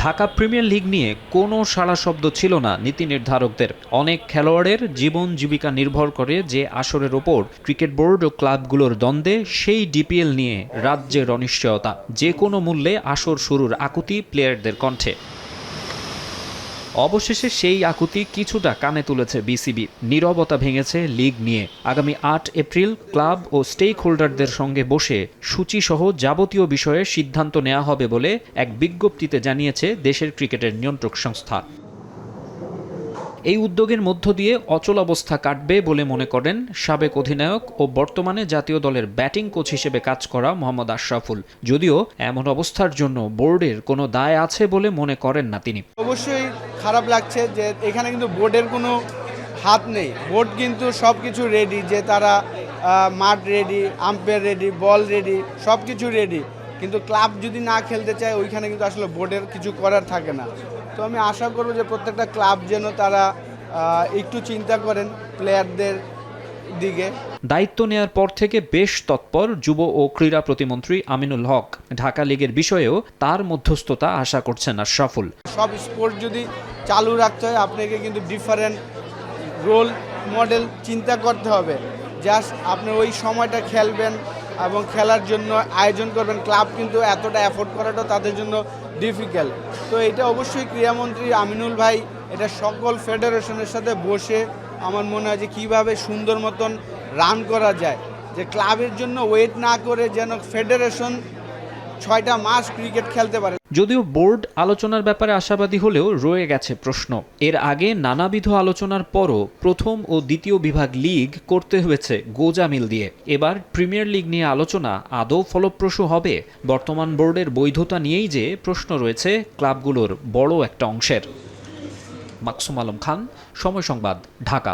Dhaka premier league নিয়ে কোনো সাড়া শব্দ ছিল না নীতি নির্ধারকদের। অনেক খেলোয়াড়ের জীবন জীবিকা নির্ভর করে যে আসরের ওপর। ক্রিকেট বোর্ড ও ক্লাবগুলোর দ্বন্দ্বে সেই ডিপিএল নিয়ে রাজ্যের অনিশ্চয়তা। যে কোনো মূল্যে আসর শুরুর আকুতি প্লেয়ারদের কণ্ঠে। অবশেষে সেই আকুতি কিছুটা কানে তুলেছে বিসিবি। নীরবতা ভেঙেছে লিগ নিয়ে। আগামী ৮ এপ্রিল ক্লাব ও স্টেক হোল্ডারদের সঙ্গে বসে সূচিসহ যাবতীয় বিষয়ে সিদ্ধান্ত নেওয়া হবে বলে এক বিজ্ঞপ্তিতে জানিয়েছে দেশের ক্রিকেটের নিয়ন্ত্রক সংস্থা। এই উদ্যোগের মধ্য দিয়ে অচলাবস্থা কাটবে বলে মনে করেন সাবেক অধিনায়ক ও বর্তমানে জাতীয় দলের ব্যাটিং কোচ হিসেবে কাজ করা মোহাম্মদ আশরাফুল। যদিও এমন অবস্থার জন্য বোর্ডের কোনো দায় আছে বলে মনে করেন না তিনি। অবশ্যই খারাপ লাগছে যে এখানে কিন্তু বোর্ডের কোনো হাত নেই। বোর্ড কিন্তু সব কিছু রেডি, যে তারা মাঠ রেডি, আম্পায়ার রেডি, বল রেডি, সব কিছু রেডি, কিন্তু ক্লাব যদি না খেলতে চায় ওইখানে কিন্তু আসলে বোর্ডের কিছু করার থাকে না। তো আমি আশা করব যে প্রত্যেকটা ক্লাব যেন তারা একটু চিন্তা করেন প্লেয়ারদের দিকে। দায়িত্ব নেয়ার পর থেকে বেশ তৎপর যুব ও ক্রীড়া প্রতিমন্ত্রী আমিনুল হক। ঢাকা লিগের বিষয়েও তার মধ্যস্থতা আশা করছেন আশরাফুল। সব স্পোর্ট যদি চালু রাখতে হয় আপনাকে কিন্তু ডিফারেন্ট রোল মডেল চিন্তা করতে হবে। জাস্ট আপনি ওই সময়টা খেলবেন এবং খেলার জন্য আয়োজন করবেন। ক্লাব কিন্তু এতটা অ্যাফোর্ড করাটা তাদের জন্য ডিফিকাল্ট। তো এটা অবশ্যই ক্রীড়ামন্ত্রী আমিনুল ভাই এটা সকল ফেডারেশনের সাথে বসে আমার মনে হয় যে কীভাবে সুন্দর মতন রান করা যায়, যে ক্লাবের জন্য ওয়েট না করে যেন ফেডারেশন ৬টা মাস ক্রিকেট খেলতে পারে। যদিও বোর্ড আলোচনার ব্যাপারে আশাবাদী হলেও রয়ে গেছে প্রশ্ন। এর আগে নানাবিধ আলোচনার পরও প্রথম ও দ্বিতীয় বিভাগ লিগ করতে হয়েছে গোজামিল দিয়ে। এবার প্রিমিয়ার লিগ নিয়ে আলোচনা আদৌ ফলপ্রসূ হবে? বর্তমান বোর্ডের বৈধতা নিয়েই যে প্রশ্ন রয়েছে ক্লাবগুলোর বড় একটা অংশের। মাকসুম আলম খান, সময় সংবাদ, ঢাকা।